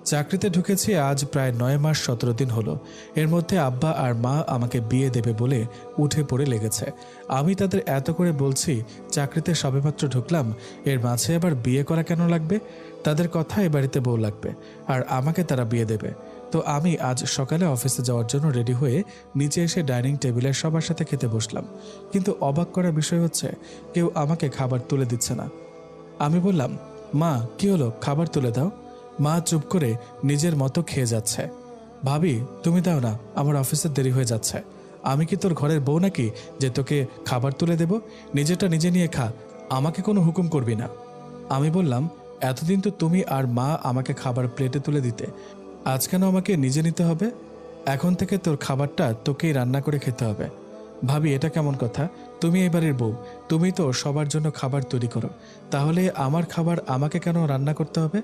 চাকরিতে ঢুকেছি আজ প্রায় 9 মাস 17 দিন হলো। এর মধ্যে আব্বা আর মা আমাকে বিয়ে দেবে বলে উঠে পড়ে লেগেছে। আমি তাদের এত করে বলছি চাকরিতে সবেমাত্র ঢুকলাম, এর মাঝে আবার বিয়ে করা কেন লাগবে? তাদের কথা এ বাড়িতে বউ লাগবে আর আমাকে তারা বিয়ে দেবে। তো আমি আজ সকালে অফিসে যাওয়ার জন্য রেডি হয়ে নিচে এসে ডাইনিং টেবিলে সবার সাথে খেতে বসলাম, কিন্তু অবাক করা বিষয় হচ্ছে কেউ আমাকে খাবার তুলে দিচ্ছে না। আমি বললাম, মা কি হলো, খাবার তুলে দাও। মা চুপ করে নিজের মতো খেয়ে যাচ্ছে। ভাবি তুমি দাও না, আমার অফিসের দেরি হয়ে যাচ্ছে। আমি কি তোর ঘরের বউ নাকি যে তোকে খাবার তুলে দেব? নিজেরটা নিজে নিয়ে খা, আমাকে কোনো হুকুম করবি না। আমি বললাম, এতদিন তো তুমি আর মা আমাকে খাবার প্লেটে তুলে দিতে, আজ কেন আমাকে নিজে নিতে হবে? এখন থেকে তোর খাবারটা তোকেই রান্না করে খেতে হবে। ভাবি এটা কেমন কথা? তুমি এই বাড়ির বউ, তুমি তো সবার জন্য খাবার তৈরি করো, তাহলে আমার খাবার আমাকে কেন রান্না করতে হবে?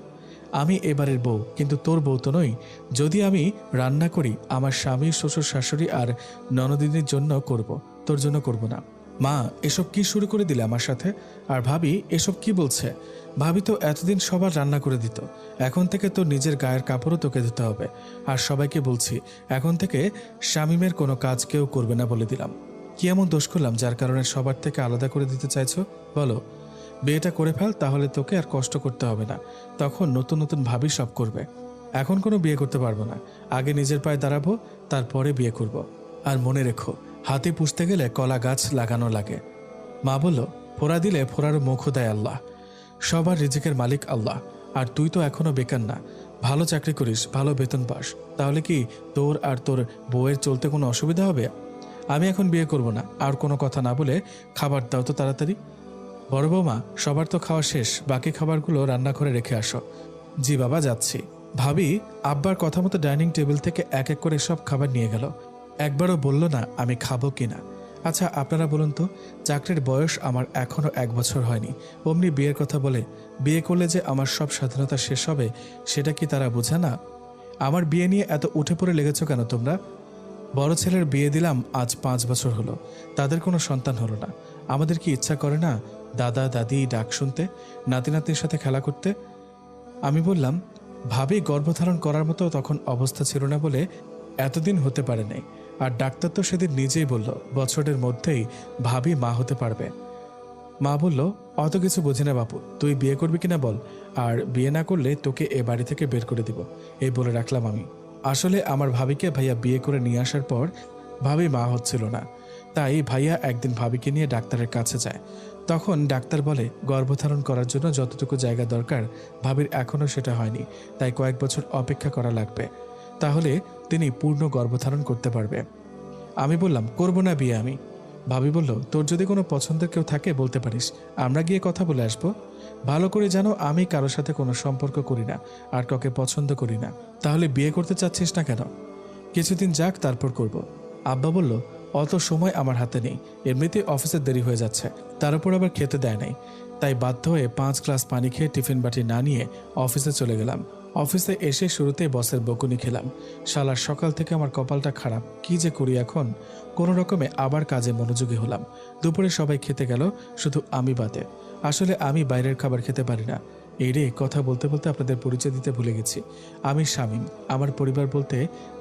আমি এবারের বউ, কিন্তু তোর বউ তো নই। যদি আমি রান্না করি আমার স্বামী, শ্বশুর, শাশুড়ি আর ননদিনীর জন্য করব, তোর জন্য করব না। মা এসব কি শুরু করে দিলে আমার সাথে? আর ভাবি এসব কি বলছে? ভাবি তো এতদিন সবার রান্না করে দিত, এখন থেকে তোর নিজের গায়ের কাপড়ও তোকে দিতে হবে। আর সবাইকে বলছি এখন থেকে শামীমের কোনো কাজ কেউ করবে না বলে দিলাম। কি এমন দোষ করলাম যার কারণে সবার থেকে আলাদা করে দিতে চাইছো? বলো, বিয়েটা করে ফেল, তাহলে তোকে আর কষ্ট করতে হবে না। তখন নতুন নতুন ভাবি সব করবে। এখন কোনো বিয়ে করতে পারবো না, আগে নিজের পায়ে দাঁড়াবো, তারপরে বিয়ে করব। আর মনে রেখো, হাতি পুষতে গেলে কলা গাছ লাগানো লাগে। মা বলল, ফোড়া দিলে ফোড়ারও মুখও দেয় আল্লাহ, সবার রিজিকের মালিক আল্লাহ। আর তুই তো এখনো বেকার না, ভালো চাকরি করিস, ভালো বেতন পাস, তাহলে কি তোর আর তোর বউয়ের চলতে কোনো অসুবিধা হবে? আমি এখন বিয়ে করব না। আর কোনো কথা না বলে খাবার দাও তো তাড়াতাড়ি। বড় বৌমা, সবার তো খাওয়া শেষ, বাকি খাবারগুলো রান্না করে রেখে আসো। জি বাবা, যাচ্ছি। ভাবি আব্বার কথা মতো ডাইনিং টেবিল থেকে এক এক করে সব খাবার নিয়ে গেল, একবারও বলল না আমি খাবো কিনা। আচ্ছা আপনারা বলুন তো, চাকরির বয়স আমার এখনো 1 বছর হয়নি, অমনি বিয়ের কথা বলে, বিয়ে করলে যে আমার সব স্বাধীনতা শেষ হবে সেটা কি তারা বোঝে না? আমার বিয়ে নিয়ে এত উঠে পড়ে লেগেছ কেন তোমরা? বড় ছেলের বিয়ে দিলাম আজ 5 বছর হলো, তাদের কোনো সন্তান হলো না। আমাদের কি ইচ্ছা করে না দাদা দাদি ডাক শুনতে, নাতি নাতির সাথে খেলা করতে? আমি বললাম, ভাবি গর্ভধারণ করার মতো তখন অবস্থা ছিল না বলে এতদিন হতে পারে নাই। আর ডাক্তার তো সেদিন নিজেই বলল বছরের মধ্যেই ভাবি মা হতে পারবে। মা বলল, অত কিছু বুঝি না বাপু, তুই বিয়ে করবি কিনা বল, আর বিয়ে না করলে তোকে এ বাড়ি থেকে বের করে দিব, এই বলে রাখলাম আমি। আসলে আমার ভাবিকে ভাইয়া বিয়ে করে নিয়ে আসার পর ভাবি মা হচ্ছিল না, তাই ভাইয়া একদিন ভাবিকে নিয়ে ডাক্তারের কাছে যায়। তখন ডাক্তার বলে গর্ভধারণ করার জন্য যতটুকু জায়গা দরকার ভাবির এখনও সেটা হয়নি, তাই কয়েক বছর অপেক্ষা করা লাগবে, তাহলে তিনি পূর্ণ গর্ভধারণ করতে পারবে। আমি বললাম, করব না বিয়ে আমি। ভাবি বলল, তোর যদি কোনো পছন্দের কেউ থাকে বলতে পারিস, আমরা গিয়ে কথা বলে আসবো। ভালো করে জানো আমি কারোর সাথে কোনো সম্পর্ক করি না, আর কাউকে পছন্দ করি না। তাহলে বিয়ে করতে চাচ্ছিস না কেন? কিছুদিন যাক তারপর করব। আব্বা বলল, অত সময় আমার হাতে নেই, এমনিতেই অফিসের দেরি হয়ে যাচ্ছে, তার উপর আবার খেতে দেয় নাই, তাই বাধ্য হয়ে 5 গ্লাস পানি খেয়ে টিফিন বাটি না নিয়ে অফিসে চলে গেলাম। অফিসে এসে শুরুতেই বসের বকুনি খেলাম। শালার সকাল থেকে আমার কপালটা খারাপ, কি যে করি এখন। কোনো রকমে আবার কাজে মনোযোগী হলাম। দুপুরে সবাই খেতে গেল, শুধু আমি বাদে। আসলে আমি বাইরের খাবার খেতে পারি না। এই রে, কথা বলতে বলতে আপনাদের পরিচয় দিতে ভুলে গেছি। আমি শামীম। আমার পরিবার বলতে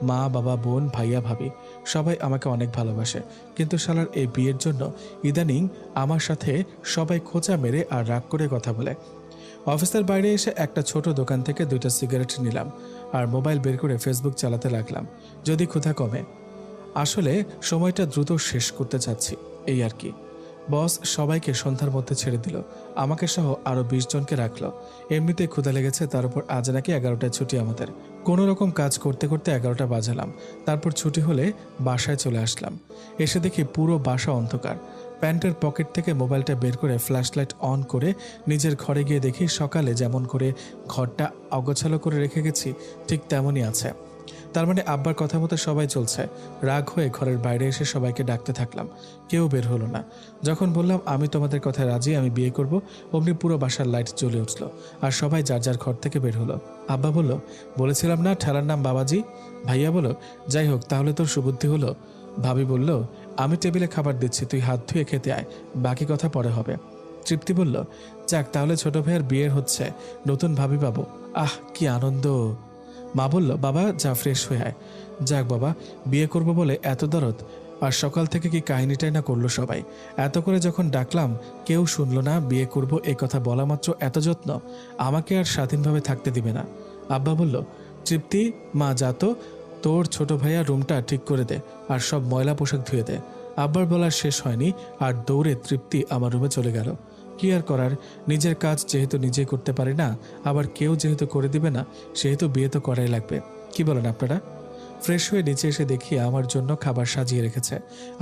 মা, বাবা, বোন, ভাইয়া, ভাবি সবাই আমাকে অনেক ভালোবাসে, কিন্তু শালার এই বিয়ের জন্য ইদানিং আমার সাথে সবাই খোঁচা মেরে আর রাগ করে কথা বলে। অফিসের বাইরে এসে একটা ছোট দোকান থেকে 2টা সিগারেট নিলাম আর মোবাইল বের করে ফেসবুক চালাতে লাগলাম, যদি ক্ষুধা কমে। আসলে সময়টা দ্রুত শেষ করতে চাচ্ছি, এই আর কি। বস সবাইকে সন্ধ্যার মধ্যে ছেড়ে দিল, আমাকে সহ আরো 20 জনকে রাখলো। এমনিতেই ক্ষুধা লেগেছে, তার উপর আজ নাকি 11টায় ছুটি আমাদের। কোনো রকম কাজ করতে করতে 11টা বাজালাম। তারপর ছুটি হলে বাসায় চলে আসলাম। এসে দেখি পুরো বাসা অন্ধকার। প্যান্টের পকেট থেকে মোবাইলটা বের করে ফ্ল্যাশলাইট অন করে নিজের ঘরে গিয়ে দেখি সকালে যেমন করে ঘরটা অগোছালো করে রেখে গেছি ঠিক তেমনই আছে। তার মানে আব্বার কথা মতো সবাই চলছে। রাগ হয়ে ঘরের বাইরে এসে সবাইকে ডাকতে থাকলাম, কেউ বের হলো না। যখন বললাম আমি তোমাদের কথায় রাজি, আমি বিয়ে করব, অমনি পুরো বাসার লাইট জ্বলে উঠলো আর সবাই যার যার ঘর থেকে বের হলো। আব্বা বলল, বলেছিলাম না ঠেলার নাম বাবাজি। ভাইয়া বলল, যাই হোক তাহলে তোর সুবুদ্ধি হলো। ভাবি বলল, আমি টেবিলে খাবার দিচ্ছি, তুই হাত ধুয়ে খেতে আয়, বাকি কথা পরে হবে। তৃপ্তি বলল, যাক তাহলে ছোট ভাইয়ের বিয়ের হচ্ছে, নতুন ভাবি পাবো, আহ কি আনন্দ। মা বলল, বাবা যা ফ্রেশ হয়ে আয়। যাক বাবা, বিয়ে করব বলে এত দরদ, আর সকাল থেকে কি কাহিনীটাই না করলো সবাই। এত করে যখন ডাকলাম কেউ শুনলো না, বিয়ে করব এই কথা বলা মাত্র এত যত্ন, আমাকে আর স্বাধীনভাবে থাকতে দিবে না। আব্বা বলল, তৃপ্তি মা যা তো, তোর ছোট ভাইয়া রুমটা ঠিক করে দে আর সব ময়লা পোশাক ধুয়ে দে। আব্বার বলা শেষ হয়নি আর দৌড়ে তৃপ্তি আমার রুমে চলে গেল। কি আর করার, নিজের কাজ যেহেতু নিজেই করতে পারি না, আবার কেউ যেহেতু করে দিবে না, সেহেতু বিয়ে তো করাই লাগবে। কি বলেন আপনারা? ফ্রেশ হয়ে নিচে এসে দেখি আমার জন্য খাবার সাজিয়ে রেখেছে।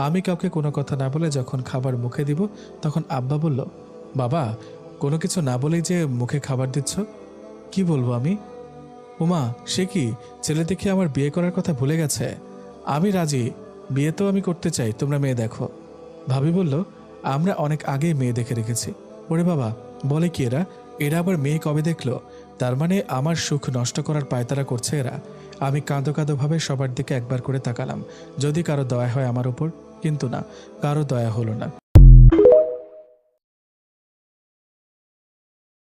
আমি কাউকে কোনো কথা না বলে যখন খাবার মুখে দিব, তখন আব্বা বলল, বাবা কোনো কিছু না বলেই যে মুখে খাবার দিচ্ছ, কি বলবো আমি? ওমা, সে কি, ছেলে দেখে আমার বিয়ে করার কথা ভুলে গেছে। আমি রাজি, বিয়ে তো আমি করতে চাই, তোমরা মেয়ে দেখো। ভাবি বলল, আমরা অনেক আগেই মেয়ে দেখে রেখেছি। ওরে বাবা, বলে কি এরা? এরা আবার মেয়ে কবে দেখলো? তার মানে আমার সুখ নষ্ট করার পায়তারা করছে এরা। আমি কাঁদো কাঁদো ভাবে সবার দিকে একবার করে তাকালাম, যদি কারো দয়া হয় আমার উপর, কিন্তু না, কারো দয়া হলো না।